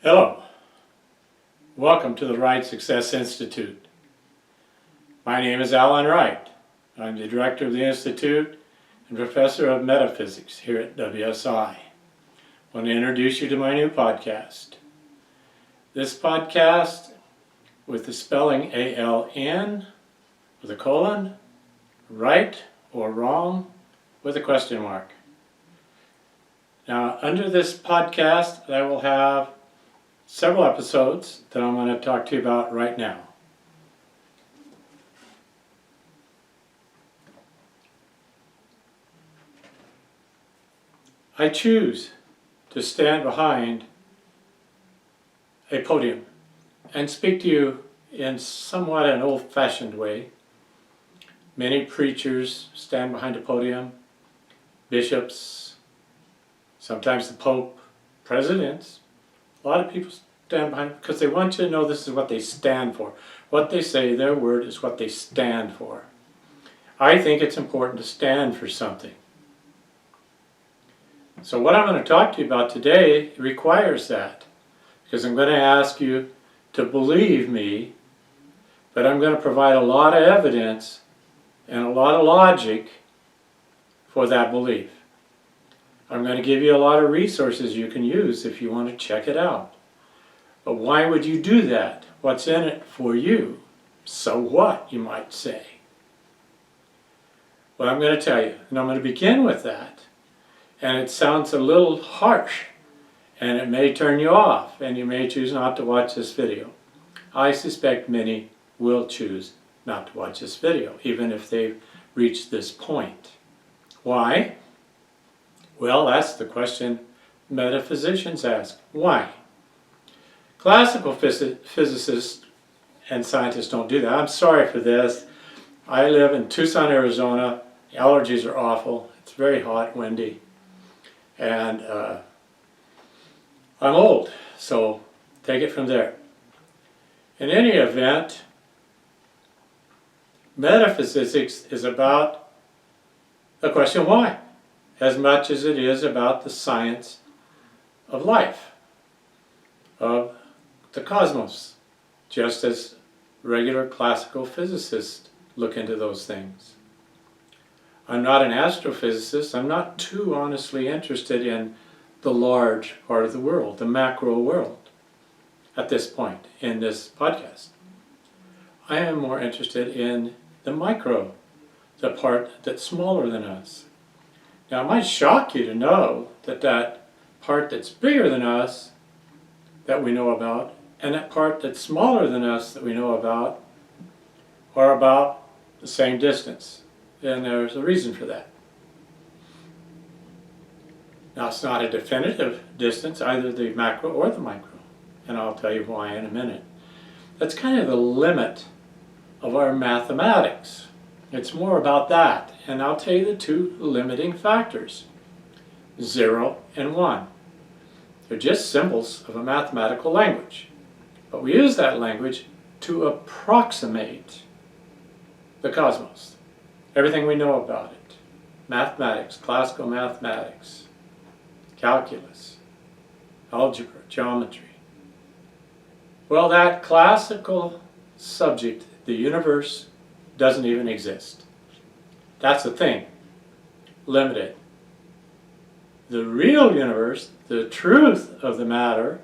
Hello, welcome to the Wright Success Institute. My name is Alan Wright. I'm the director of the Institute and professor of metaphysics here at WSI. I want to introduce you to my new podcast. This podcast, with the spelling A-L-N with a colon, right or wrong with a question mark. Now, under this podcast, I will have several episodes that I'm going to talk to you about right now. I choose to stand behind a podium and speak to you in somewhat an old-fashioned way. Many preachers stand behind a podium, bishops, sometimes the Pope, presidents. A lot of people stand behind it because they want you to know this is what they stand for. What they say, their word, is what they stand for. I think it's important to stand for something. So what I'm going to talk to you about today requires that, because I'm going to ask you to believe me, but I'm going to provide a lot of evidence and a lot of logic for that belief. I'm going to give you a lot of resources you can use if you want to check it out. But why would you do that? What's in it for you? So what, you might say. Well, I'm going to tell you, and I'm going to begin with that. And it sounds a little harsh, and it may turn you off, and you may choose not to watch this video. I suspect many will choose not to watch this video, even if they've reached this point. Why? Well, that's the question metaphysicians ask. Why? Classical physicists and scientists don't do that. I'm sorry for this. I live in Tucson, Arizona. The allergies are awful. It's very hot, windy. And I'm old, so take it from there. In any event, metaphysics is about the question why, as much as it is about the science of life, of the cosmos, just as regular classical physicists look into those things. I'm not an astrophysicist. I'm not too honestly interested in the large part of the world, the macro world, at this point in this podcast. I am more interested in the micro, the part that's smaller than us. Now, it might shock you to know that that part that's bigger than us that we know about and that part that's smaller than us that we know about are about the same distance. And there's a reason for that. Now, it's not a definitive distance, either the macro or the micro, and I'll tell you why in a minute. That's kind of the limit of our mathematics. It's more about that, and I'll tell you the two limiting factors, 0 and 1. They're just symbols of a mathematical language, but we use that language to approximate the cosmos, everything we know about it, mathematics, classical mathematics, calculus, algebra, geometry. Well, that classical subject, the universe, doesn't even exist. That's the thing, limited. The real universe, the truth of the matter,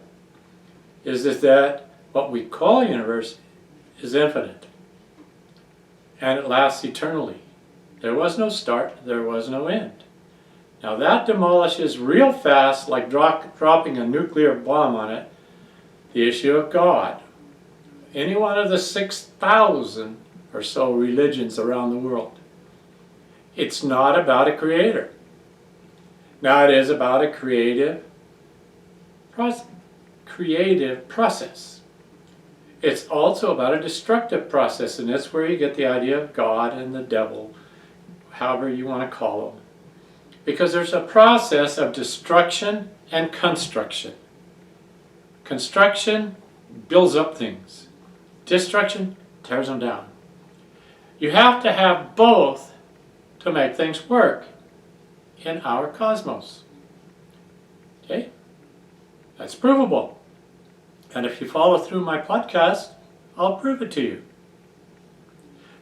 is that what we call universe is infinite. And it lasts eternally. There was no start, there was no end. Now that demolishes real fast, like dropping a nuclear bomb on it, the issue of God. Any one of the 6,000 or so religions around the world. It's not about a creator. Now it is about a creative process. It's also about a destructive process, and that's where you get the idea of God and the devil, however you want to call them. Because there's a process of destruction and construction. Construction builds up things. Destruction tears them down. You have to have both to make things work in our cosmos. Okay? That's provable. And if you follow through my podcast, I'll prove it to you.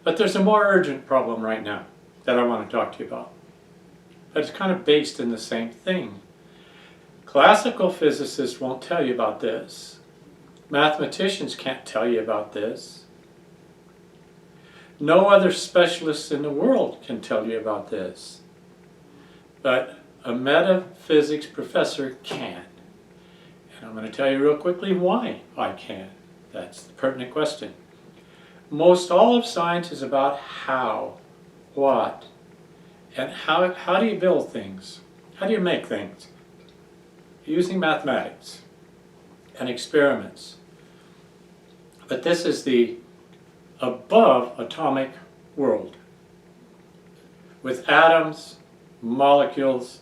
But there's a more urgent problem right now that I want to talk to you about. But it's kind of based in the same thing. Classical physicists won't tell you about this. Mathematicians can't tell you about this. No other specialists in the world can tell you about this. But a metaphysics professor can. And I'm going to tell you real quickly why I can. That's the pertinent question. Most all of science is about how, what, and how do you build things? How do you make things? Using mathematics and experiments. But this is the above atomic world with atoms, molecules,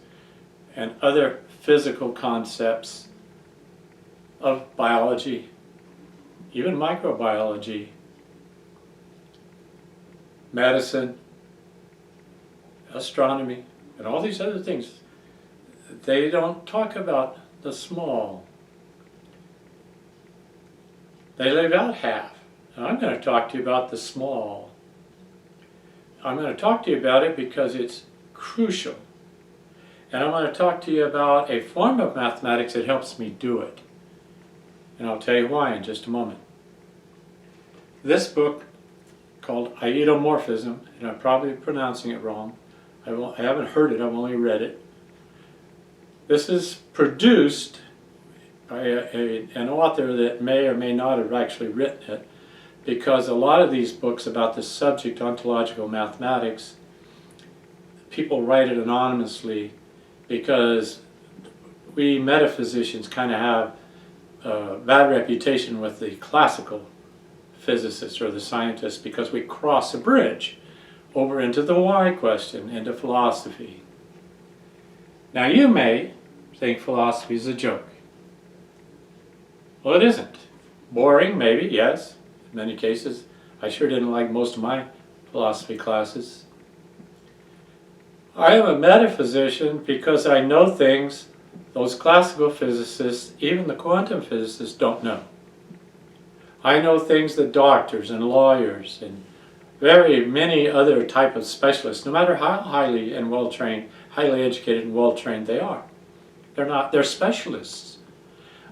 and other physical concepts of biology, even microbiology, medicine, astronomy, and all these other things. They don't talk about the small. They leave out half. And I'm going to talk to you about the small. I'm going to talk to you about it because it's crucial. And I'm going to talk to you about a form of mathematics that helps me do it. And I'll tell you why in just a moment. This book, called Eidomorphism, and I'm probably pronouncing it wrong. I haven't heard it, I've only read it. This is produced by an author that may or may not have actually written it, because a lot of these books about the subject ontological mathematics, people write it anonymously because we metaphysicians kind of have a bad reputation with the classical physicists or the scientists because we cross a bridge over into the why question, into philosophy. Now you may think philosophy is a joke. Well, it isn't. Boring, maybe, yes. In many cases. I sure didn't like most of my philosophy classes. I am a metaphysician because I know things those classical physicists, even the quantum physicists, don't know. I know things that doctors and lawyers and very many other type of specialists, no matter how highly and well-trained, highly educated and well-trained they are. They're specialists.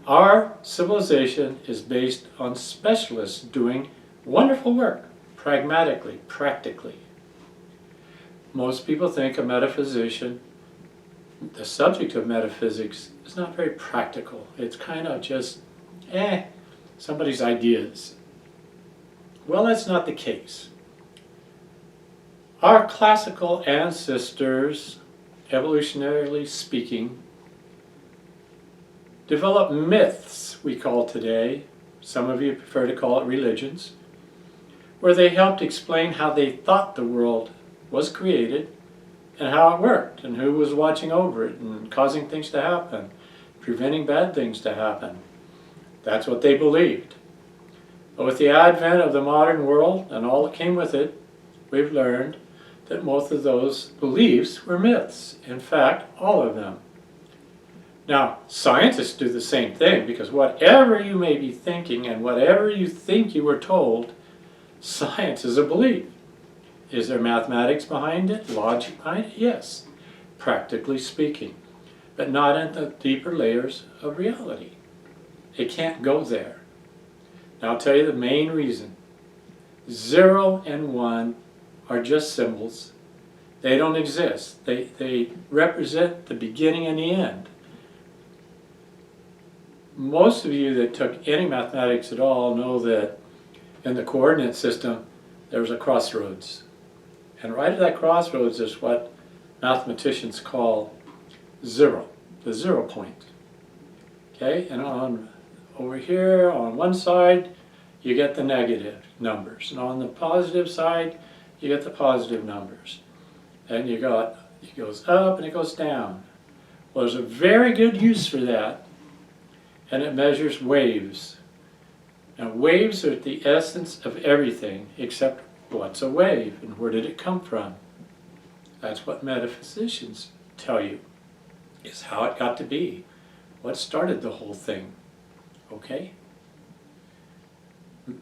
Our civilization is based on specialists doing wonderful work, pragmatically, practically. Most people think a metaphysician, the subject of metaphysics, is not very practical. It's kind of just, somebody's ideas. Well, that's not the case. Our classical ancestors, evolutionarily speaking, developed myths, we call today, some of you prefer to call it religions, where they helped explain how they thought the world was created and how it worked and who was watching over it and causing things to happen, preventing bad things to happen. That's what they believed. But with the advent of the modern world and all that came with it, we've learned that most of those beliefs were myths. In fact, all of them. Now, scientists do the same thing, because whatever you may be thinking and whatever you think you were told, science is a belief. Is there mathematics behind it, logic behind it? Yes, practically speaking, but not in the deeper layers of reality. It can't go there. Now I'll tell you the main reason. 0 and 1 are just symbols. They don't exist. They represent the beginning and the end. Most of you that took any mathematics at all know that in the coordinate system there's a crossroads. And right at that crossroads is what mathematicians call 0, the 0 point. Okay, and over here on one side you get the negative numbers, and on the positive side you get the positive numbers. And it goes up and it goes down. Well, there's a very good use for that, and it measures waves. Now waves are the essence of everything, except what's a wave and where did it come from? That's what metaphysicians tell you, is how it got to be, what started the whole thing. Okay?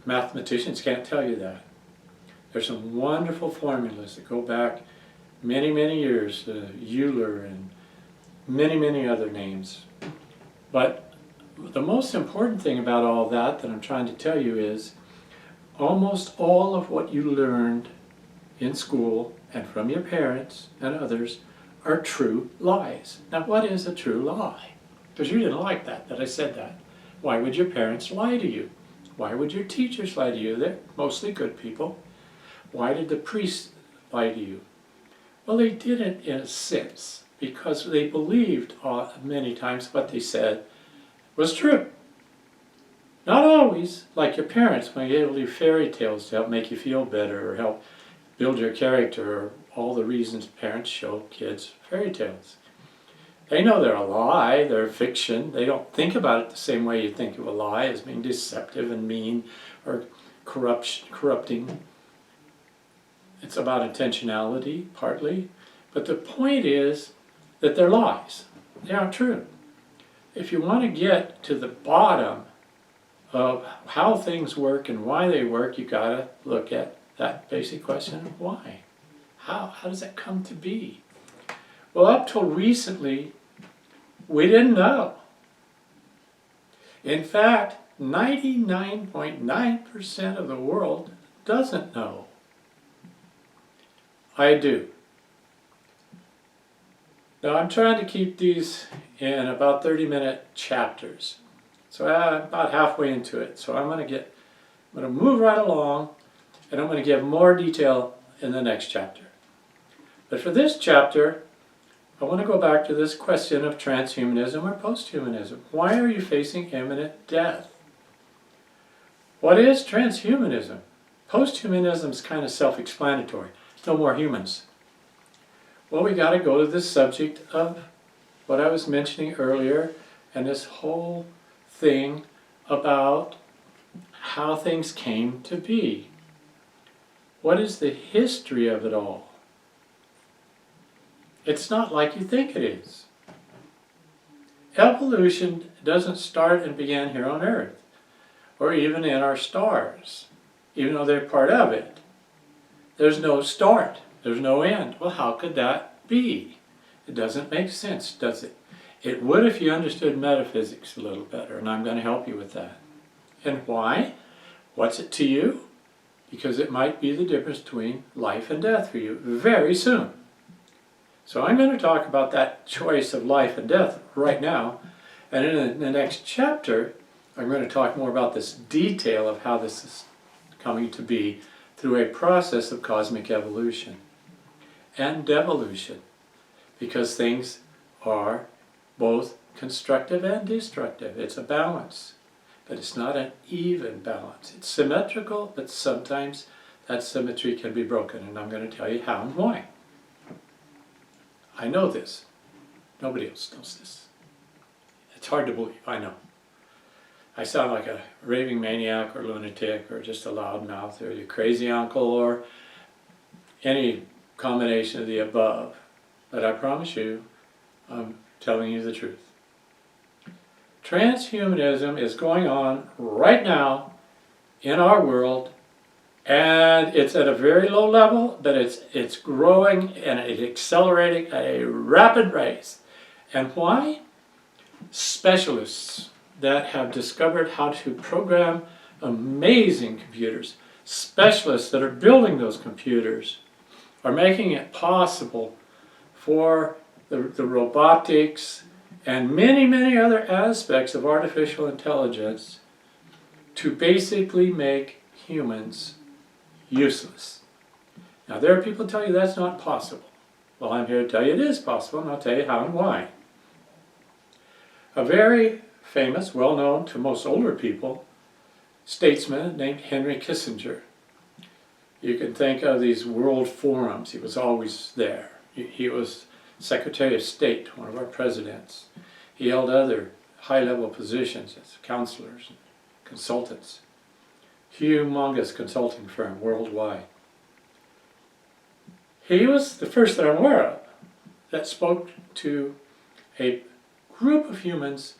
Mathematicians can't tell you that. There's some wonderful formulas that go back many, many years, Euler and many, many other names. But the most important thing about all that I'm trying to tell you is almost all of what you learned in school and from your parents and others are true lies. Now, what is a true lie? Because you didn't like that I said that. Why would your parents lie to you? Why would your teachers lie to you? They're mostly good people. Why did the priests lie to you? Well, they did it in a sense because they believed many times what they said was true. Not always, like your parents when you do fairy tales to help make you feel better or help build your character, or all the reasons parents show kids fairy tales. They know they're a lie, they're fiction. They don't think about it the same way you think of a lie, as being deceptive and mean or corrupting. It's about intentionality, partly. But the point is that they're lies. They aren't true. If you want to get to the bottom of how things work and why they work, you've got to look at that basic question of why. How does that come to be? Well, up till recently, we didn't know. In fact, 99.9% of the world doesn't know. I do. Now, I'm trying to keep these in about 30-minute chapters. So I'm about halfway into it. So I'm going to move right along, and I'm going to give more detail in the next chapter. But for this chapter, I want to go back to this question of transhumanism or posthumanism. Why are you facing imminent death? What is transhumanism? Posthumanism is kind of self-explanatory. No more humans. Well, we got to go to this subject of what I was mentioning earlier, and this whole thing about how things came to be. What is the history of it all? It's not like you think it is. Evolution doesn't start and begin here on Earth, or even in our stars, even though they're part of it. There's no start. There's no end. Well, how could that be? It doesn't make sense, does it? It would if you understood metaphysics a little better, and I'm going to help you with that. And why? What's it to you? Because it might be the difference between life and death for you very soon. So I'm going to talk about that choice of life and death right now, and in the next chapter, I'm going to talk more about this detail of how this is coming to be through a process of cosmic evolution and devolution, because things are both constructive and destructive. It's a balance, but it's not an even balance. It's symmetrical, but sometimes that symmetry can be broken, and I'm going to tell you how and why. I know this. Nobody else knows this. It's hard to believe, I know. I sound like a raving maniac or lunatic or just a loudmouth or your crazy uncle or any combination of the above. But I promise you, I'm telling you the truth. Transhumanism is going on right now in our world, and it's at a very low level, but it's growing and it's accelerating at a rapid rate. And why? Specialists that have discovered how to program amazing computers, specialists that are building those computers, are making it possible for the robotics and many, many other aspects of artificial intelligence to basically make humans useless. Now, there are people who tell you that's not possible. Well, I'm here to tell you it is possible, and I'll tell you how and why. A very famous, well-known to most older people, statesman named Henry Kissinger. You can think of these world forums. He was always there. He was Secretary of State, one of our presidents. He held other high-level positions as counselors and consultants. Humongous consulting firm worldwide. He was the first that I'm aware of that spoke to a group of humans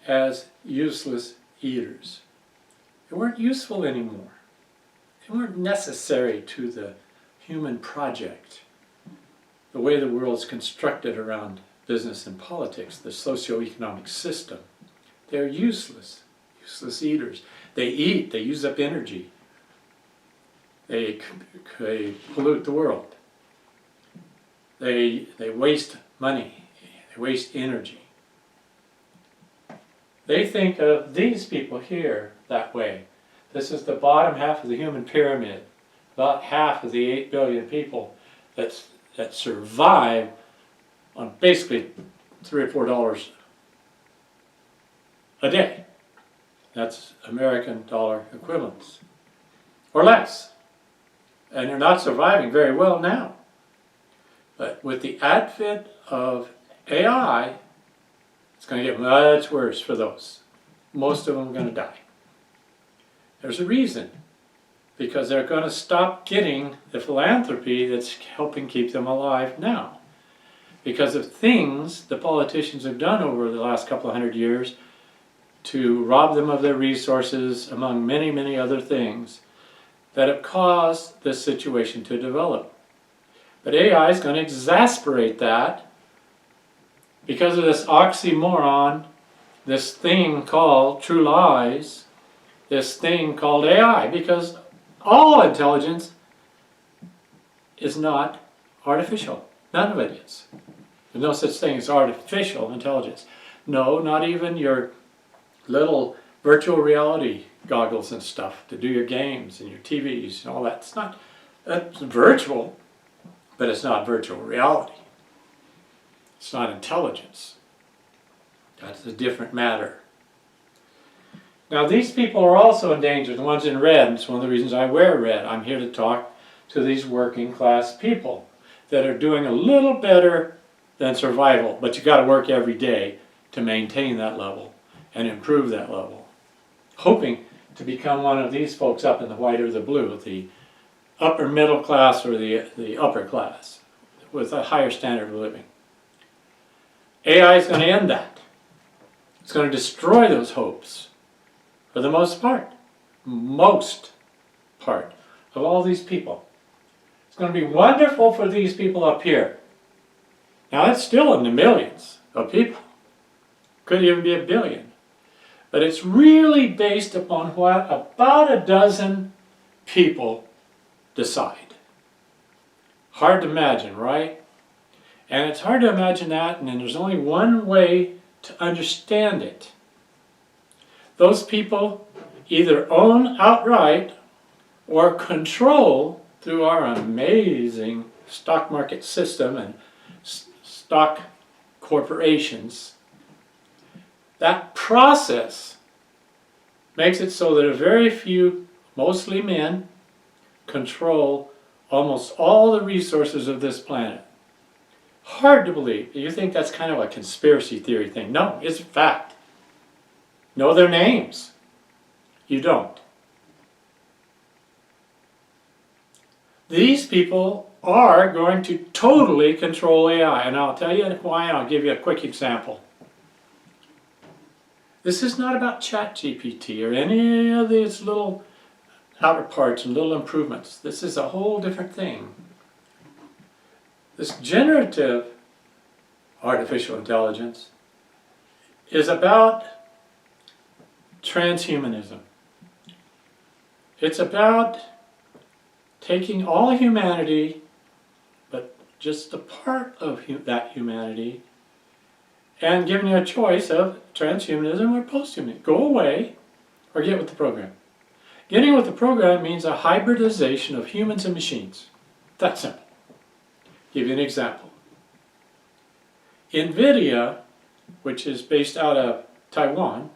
as useless eaters. They weren't useful anymore. They weren't necessary to the human project, the way the world's constructed around business and politics, the socio-economic system. They're useless eaters. They eat, they use up energy. They pollute the world. They waste money, they waste energy. They think of these people here that way. This is the bottom half of the human pyramid. About half of the 8 billion people that survive on basically $3 or $4 a day. That's American dollar equivalents, or less. And they're not surviving very well now. But with the advent of AI, it's going to get much worse for those. Most of them are going to die. There's a reason. Because they're going to stop getting the philanthropy that's helping keep them alive now. Because of things the politicians have done over the last couple of hundred years to rob them of their resources, among many, many other things, that have caused this situation to develop. But AI is going to exasperate that because of this oxymoron, this thing called true lies, this thing called AI, because all intelligence is not artificial. None of it is. There's no such thing as artificial intelligence. No, not even your little virtual reality goggles and stuff to do your games and your TVs and all that. That's virtual, but it's not virtual reality. It's not intelligence. That's a different matter. Now these people are also endangered, the ones in red, and it's one of the reasons I wear red. I'm here to talk to these working class people that are doing a little better than survival, but you got to work every day to maintain that level and improve that level, hoping to become one of these folks up in the white or the blue, the upper middle class or the upper class with a higher standard of living. AI is going to end that. It's going to destroy those hopes for the most part of all these people. It's going to be wonderful for these people up here. Now it's still in the millions of people. Could even be 1 billion. But it's really based upon what about a dozen people decide. Hard to imagine, right? And it's hard to imagine that, and then there's only one way to understand it. Those people either own outright or control through our amazing stock market system and stock corporations. That process makes it so that a very few, mostly men, control almost all the resources of this planet. Hard to believe. You think that's kind of a conspiracy theory thing. No, it's a fact. Know their names. You don't. These people are going to totally control AI, and I'll tell you why, and I'll give you a quick example. This is not about ChatGPT or any of these little outer parts and little improvements. This is a whole different thing. This generative artificial intelligence is about transhumanism. It's about taking all humanity, but just a part of that humanity, and giving you a choice of transhumanism or posthumanism. Go away or get with the program. Getting with the program means a hybridization of humans and machines. That's simple. Give you an example. NVIDIA, which is based out of Taiwan,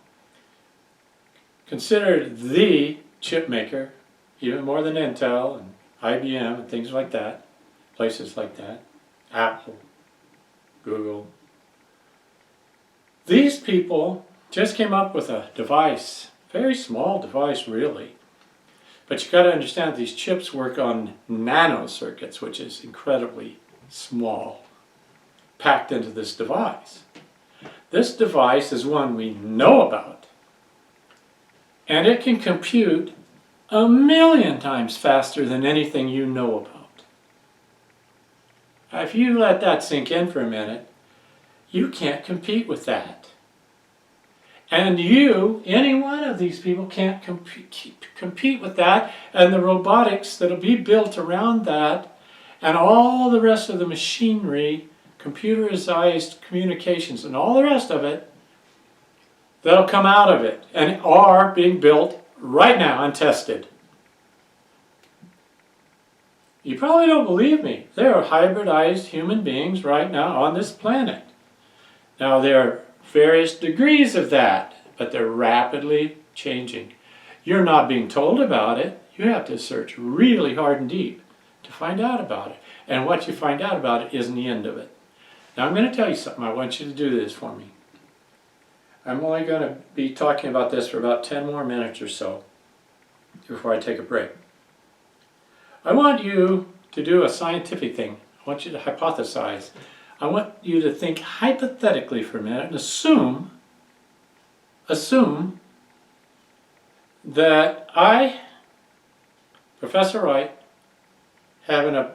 considered the chip maker, even more than Intel and IBM and things like that, places like that, Apple, Google. These people just came up with a device, very small device really, but you got to understand these chips work on nanocircuits, which is incredibly small, packed into this device. This device is one we know about, And it can compute 1,000,000 times faster than anything you know about. If you let that sink in for a minute, you can't compete with that. And you, any one of these people, can't compete with that, and the robotics that'll be built around that, and all the rest of the machinery, computerized communications, and all the rest of it, that'll come out of it, and are being built right now and tested. You probably don't believe me. There are hybridized human beings right now on this planet. Now there are various degrees of that, but they're rapidly changing. You're not being told about it. You have to search really hard and deep to find out about it. And what you find out about it isn't the end of it. Now I'm going to tell you something. I want you to do this for me. I'm only going to be talking about this for about 10 more minutes or so before I take a break. I want you to do a scientific thing. I want you to hypothesize. I want you to think hypothetically for a minute and assume that I, Professor Wright, have an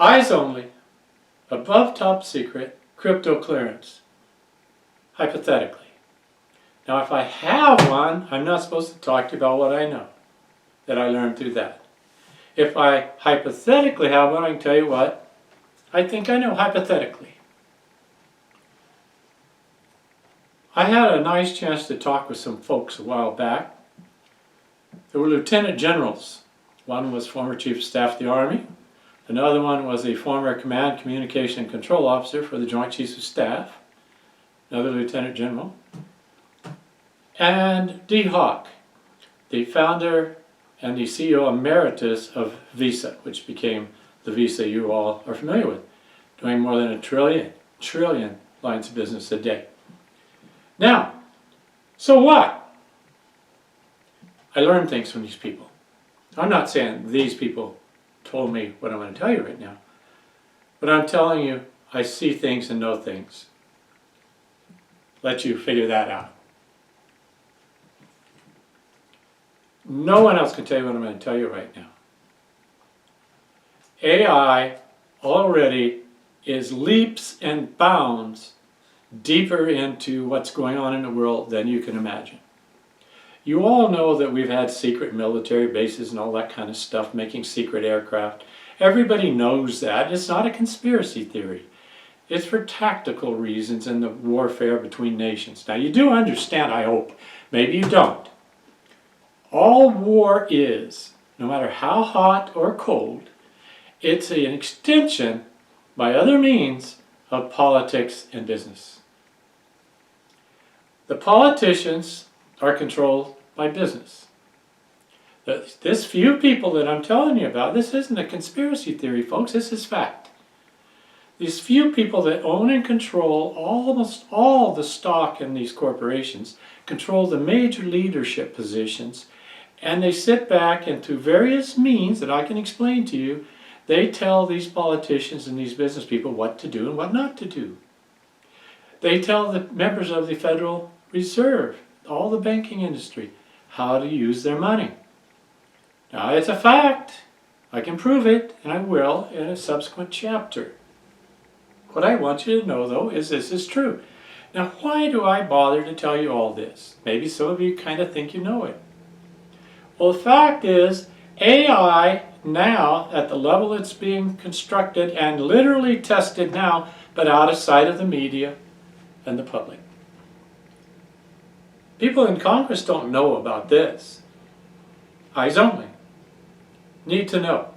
eyes only, above top secret crypto clearance. Hypothetically. Now if I have one, I'm not supposed to talk to you about what I know, that I learned through that. If I hypothetically have one, I can tell you what I think I know hypothetically. I had a nice chance to talk with some folks a while back. There were lieutenant generals. One was former chief of staff of the Army. Another one was a former command, communication, and control officer for the Joint Chiefs of Staff. Another lieutenant general. And D. Hawk, the founder and the CEO emeritus of Visa, which became the Visa you all are familiar with, doing more than a trillion lines of business a day. Now, so what? I learned things from these people. I'm not saying these people told me what I'm going to tell you right now, but I'm telling you I see things and know things. Let you figure that out. No one else can tell you what I'm going to tell you right now. AI already is leaps and bounds deeper into what's going on in the world than you can imagine. You all know that we've had secret military bases and all that kind of stuff, making secret aircraft. Everybody knows that. It's not a conspiracy theory. It's for tactical reasons in the warfare between nations. Now you do understand, I hope. Maybe you don't. All war is, no matter how hot or cold, it's an extension, by other means, of politics and business. The politicians are controlled by business. This few people that I'm telling you about, this isn't a conspiracy theory, folks, this is fact. These few people that own and control almost all the stock in these corporations, control the major leadership positions, and they sit back and through various means that I can explain to you, they tell these politicians and these business people what to do and what not to do. They tell the members of the Federal Reserve, all the banking industry, how to use their money. Now it's a fact. I can prove it, and I will in a subsequent chapter. What I want you to know, though, is this is true. Now, why do I bother to tell you all this? Maybe some of you kind of think you know it. Well, the fact is, AI now, at the level it's being constructed and literally tested now, but out of sight of the media and the public. People in Congress don't know about this. Eyes only. Need to know.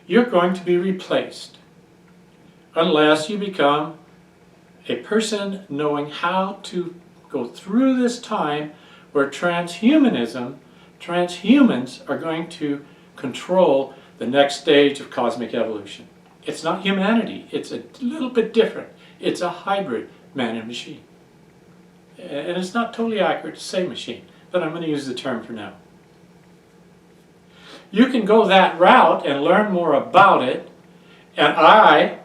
You're going to be replaced unless you become a person knowing how to go through this time where transhumans are going to control the next stage of cosmic evolution. It's not humanity. It's a little bit different. It's a hybrid man and machine. And it's not totally accurate to say machine, but I'm going to use the term for now. You can go that route and learn more about it, and I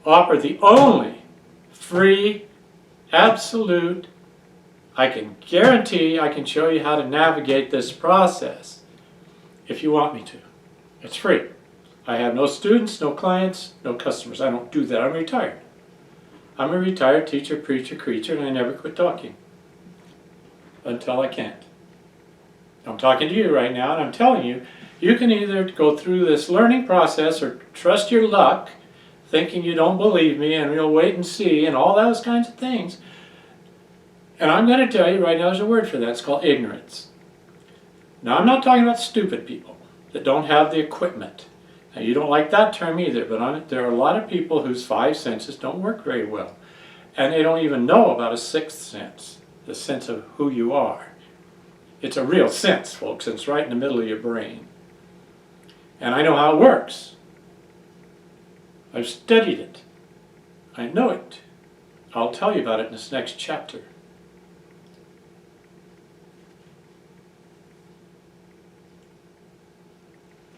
offer the only free, absolute I can guarantee I can show you how to navigate this process if you want me to. It's free. I have no students, no clients, no customers. I don't do that. I'm retired. I'm a retired teacher, preacher, creature, and I never quit talking until I can't. I'm talking to you right now, and I'm telling you, you can either go through this learning process or trust your luck, thinking you don't believe me and you'll wait and see and all those kinds of things. And I'm going to tell you right now, there's a word for that. It's called ignorance. Now, I'm not talking about stupid people that don't have the equipment. Now, you don't like that term either, but there are a lot of people whose five senses don't work very well. And they don't even know about a sixth sense, the sense of who you are. It's a real sense, folks. It's right in the middle of your brain. And I know how it works. I've studied it. I know it. I'll tell you about it in this next chapter.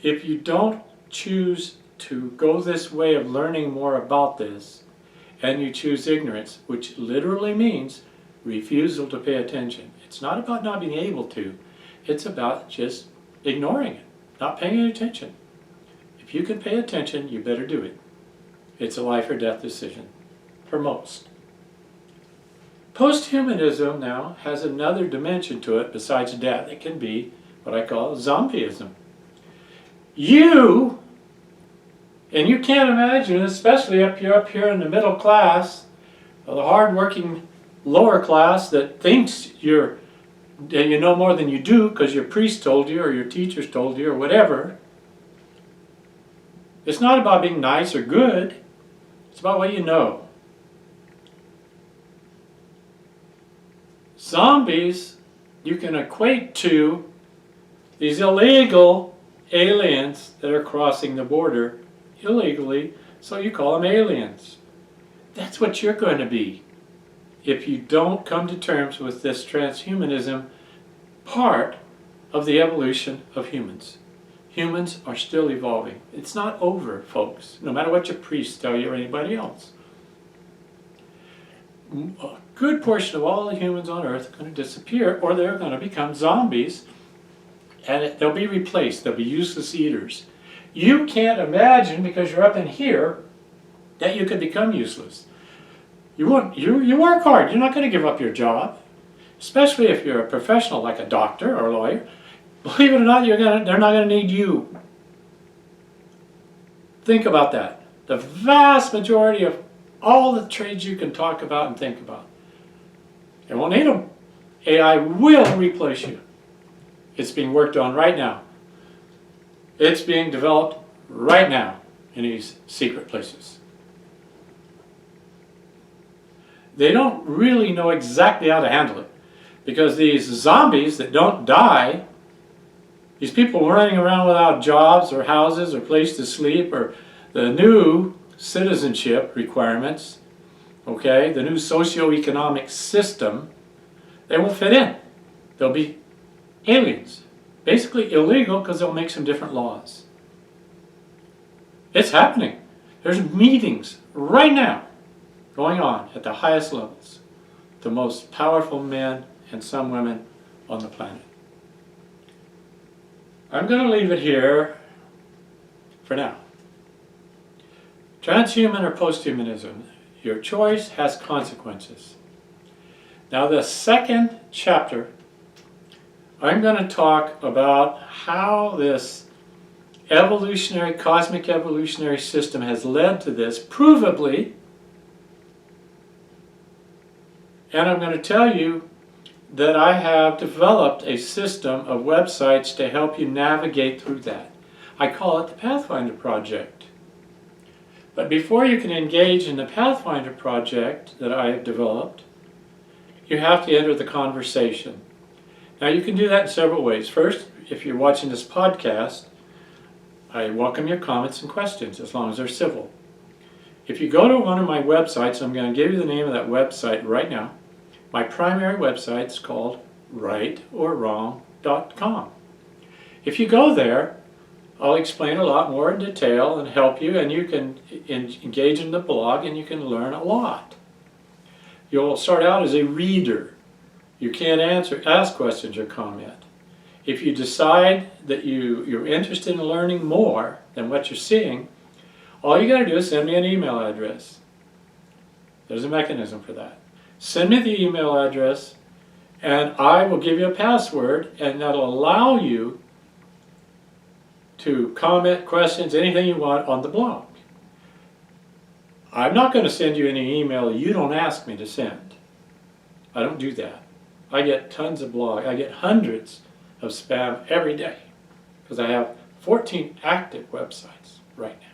If you don't choose to go this way of learning more about this, and you choose ignorance, which literally means refusal to pay attention. It's not about not being able to. It's about just ignoring it, not paying any attention. If you can pay attention, you better do it. It's a life or death decision, for most. Posthumanism now has another dimension to it besides death. It can be what I call zombieism. And you can't imagine, especially up here in the middle class, or the hard-working lower class that thinks you know more than you do because your priest told you or your teachers told you or whatever. It's not about being nice or good. It's about what you know. Zombies you can equate to these illegal aliens that are crossing the border illegally, so you call them aliens. That's what you're going to be if you don't come to terms with this transhumanism part of the evolution of humans. Humans are still evolving. It's not over, folks, no matter what your priests tell you or anybody else. A good portion of all the humans on Earth are going to disappear, or they're going to become zombies, and they'll be replaced. They'll be useless eaters. You can't imagine, because you're up in here, that you could become useless. You work hard. You're not going to give up your job, especially if you're a professional like a doctor or a lawyer. Believe it or not, they're not going to need you. Think about that. The vast majority of all the trades you can talk about and think about, they won't need them. AI will replace you. It's being worked on right now. It's being developed right now in these secret places. They don't really know exactly how to handle it, because these zombies that don't die, these people running around without jobs or houses or place to sleep, or the new citizenship requirements, okay, the new socio-economic system, they won't fit in. They'll be aliens. Basically illegal because they'll make some different laws. It's happening. There's meetings right now going on at the highest levels. The most powerful men and some women on the planet. I'm going to leave it here for now. Transhuman or posthumanism, your choice has consequences. Now the second chapter, I'm going to talk about how this cosmic evolutionary system has led to this, provably, and I'm going to tell you that I have developed a system of websites to help you navigate through that. I call it the Pathfinder Project. But before you can engage in the Pathfinder Project that I have developed, you have to enter the conversation. Now you can do that in several ways. First, if you're watching this podcast, I welcome your comments and questions as long as they're civil. If you go to one of my websites, I'm going to give you the name of that website right now. My primary website is called rightorwrong.com. If you go there, I'll explain a lot more in detail and help you, and you can engage in the blog and you can learn a lot. You'll start out as a reader. You can't ask questions or comment. If you decide that you're interested in learning more than what you're seeing, all you got to do is send me an email address. There's a mechanism for that. Send me the email address and I will give you a password, and that'll allow you to comment, questions, anything you want on the blog. I'm not going to send you any email you don't ask me to send. I don't do that. I get tons of blog. I get hundreds of spam every day because I have 14 active websites right now.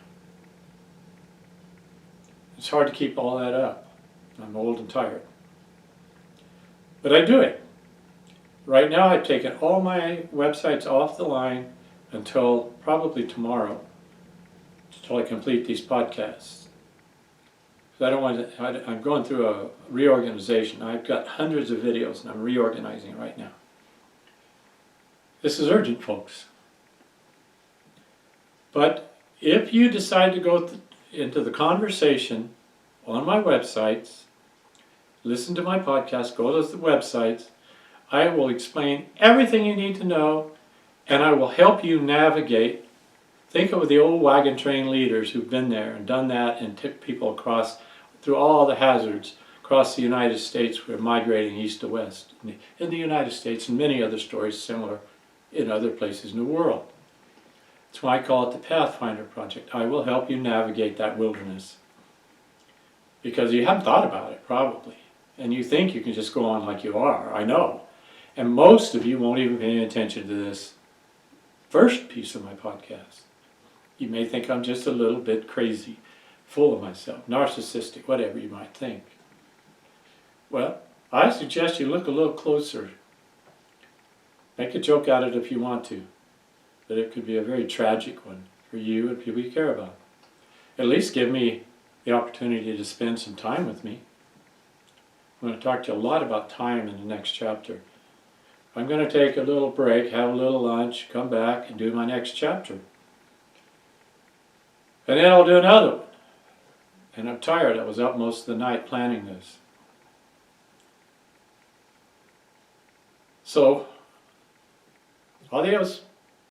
It's hard to keep all that up. I'm old and tired. But I do it. Right now I've taken all my websites off the line until probably tomorrow, until I complete these podcasts. I don't want to, I'm going through a reorganization. I've got hundreds of videos and I'm reorganizing right now. This is urgent, folks. But if you decide to go into the conversation on my websites, listen to my podcast, go to the websites, I will explain everything you need to know, and I will help you navigate. Think of the old wagon train leaders who've been there and done that and took people across through all the hazards across the United States. We're migrating east to west in the United States, and many other stories similar in other places in the world. That's why I call it the Pathfinder Project. I will help you navigate that wilderness. Because you haven't thought about it, probably. And you think you can just go on like you are, I know. And most of you won't even pay attention to this first piece of my podcast. You may think I'm just a little bit crazy, full of myself, narcissistic, whatever you might think. Well, I suggest you look a little closer. Make a joke out of it if you want to. But it could be a very tragic one for you and people you care about. At least give me the opportunity to spend some time with me. I'm going to talk to you a lot about time in the next chapter. I'm going to take a little break, have a little lunch, come back and do my next chapter. And then I'll do another one. And I'm tired. I was up most of the night planning this. So, adios.